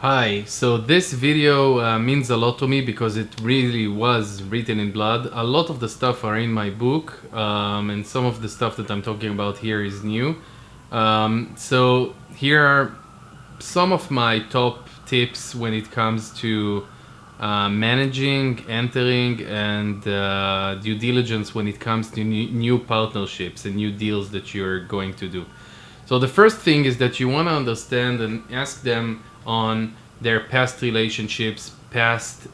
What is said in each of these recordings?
Hi, so this video means a lot to me because it really was written in blood. A lot of the stuff are in my book, and some of the stuff that I'm talking about here is new. So here are some of my top tips when it comes to managing, entering, and due diligence when it comes to new partnerships and new deals that you're going to do. So the first thing is that you want to understand and ask them on their past relationships, past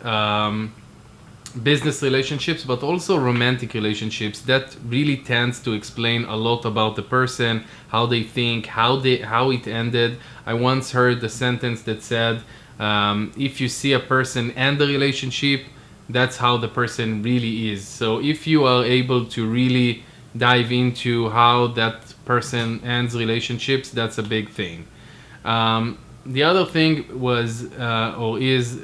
business relationships, but also romantic relationships. That really tends to explain a lot about the person, how they think, how it ended. I once heard a sentence that said, if you see a person end a relationship, that's how the person really is. So if you are able to really dive into how that person ends relationships, that's a big thing. The other thing was or is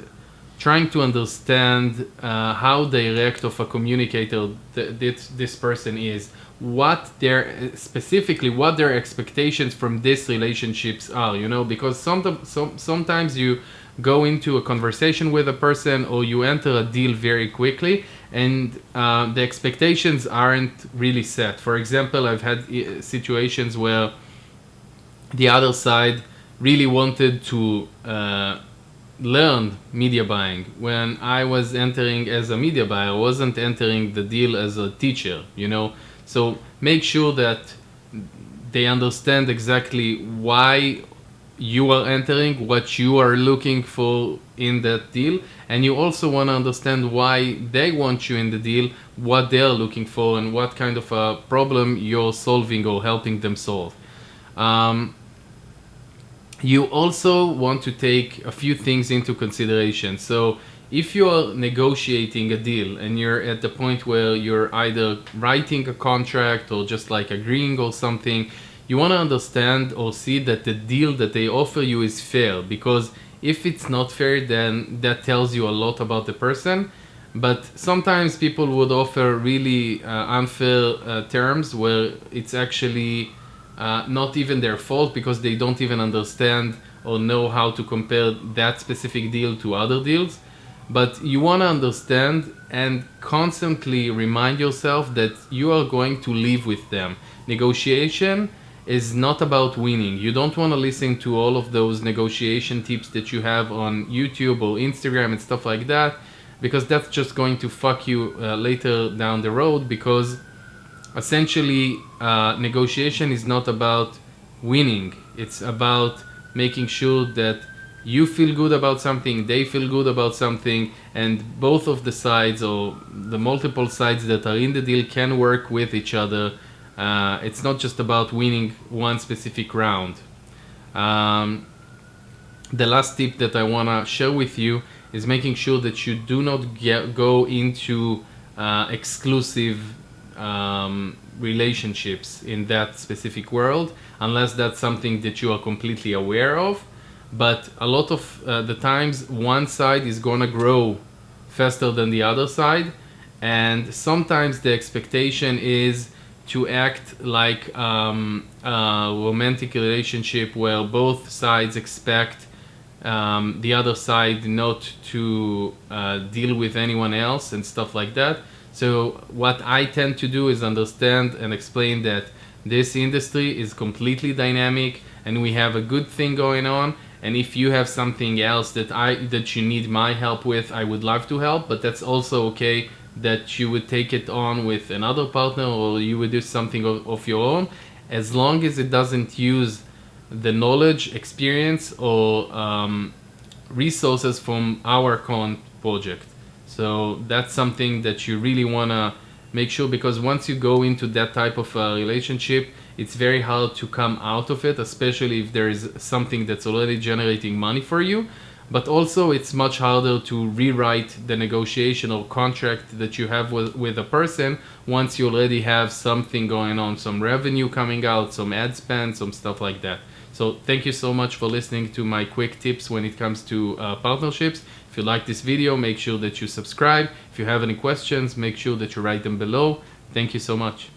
trying to understand how direct of a communicator this person is, what their specifically what their expectations from these relationships are, because sometimes you go into a conversation with a person or you enter a deal very quickly and the expectations aren't really set. For example, I've had situations where the other side really wanted to learn media buying. When I was entering as a media buyer, I wasn't entering the deal as a teacher, So make sure that they understand exactly why you are entering, what you are looking for in that deal, and you also want to understand why they want you in the deal, what they're looking for, and what kind of a problem you're solving or helping them solve. You also want to take a few things into consideration. So if you are negotiating a deal and you're at the point where you're either writing a contract or just like agreeing or something, you want to understand or see that the deal that they offer you is fair, because if it's not fair, then that tells you a lot about the person. But sometimes people would offer really unfair terms where it's actually not even their fault, because they don't even understand or know how to compare that specific deal to other deals. But you want to understand and constantly remind yourself that you are going to live with them. Negotiation is not about winning. You don't want to listen to all of those negotiation tips that you have on YouTube or Instagram and stuff like that, because that's just going to fuck you later down the road. Because essentially, negotiation is not about winning. It's about making sure that you feel good about something, they feel good about something, and both of the sides or the multiple sides that are in the deal can work with each other. It's not just about winning one specific round. The last tip that I want to share with you is making sure that you do not go into exclusive relationships in that specific world, unless that's something that you are completely aware of. But a lot of the times one side is gonna grow faster than the other side, and sometimes the expectation is to act like a romantic relationship where both sides expect the other side not to deal with anyone else and stuff like that. So what I tend to do is understand and explain that this industry is completely dynamic and we have a good thing going on. And if you have something else that you need my help with, I would love to help. But that's also okay that you would take it on with another partner or you would do something of your own, as long as it doesn't use the knowledge, experience, or resources from our current project. So that's something that you really want to make sure, because once you go into that type of relationship, it's very hard to come out of it, especially if there is something that's already generating money for you. But also it's much harder to rewrite the negotiation or contract that you have with a person once you already have something going on, some revenue coming out, some ad spend, some stuff like that. So thank you so much for listening to my quick tips when it comes to partnerships. If you like this video, make sure that you subscribe. If you have any questions, make sure that you write them below. Thank you so much.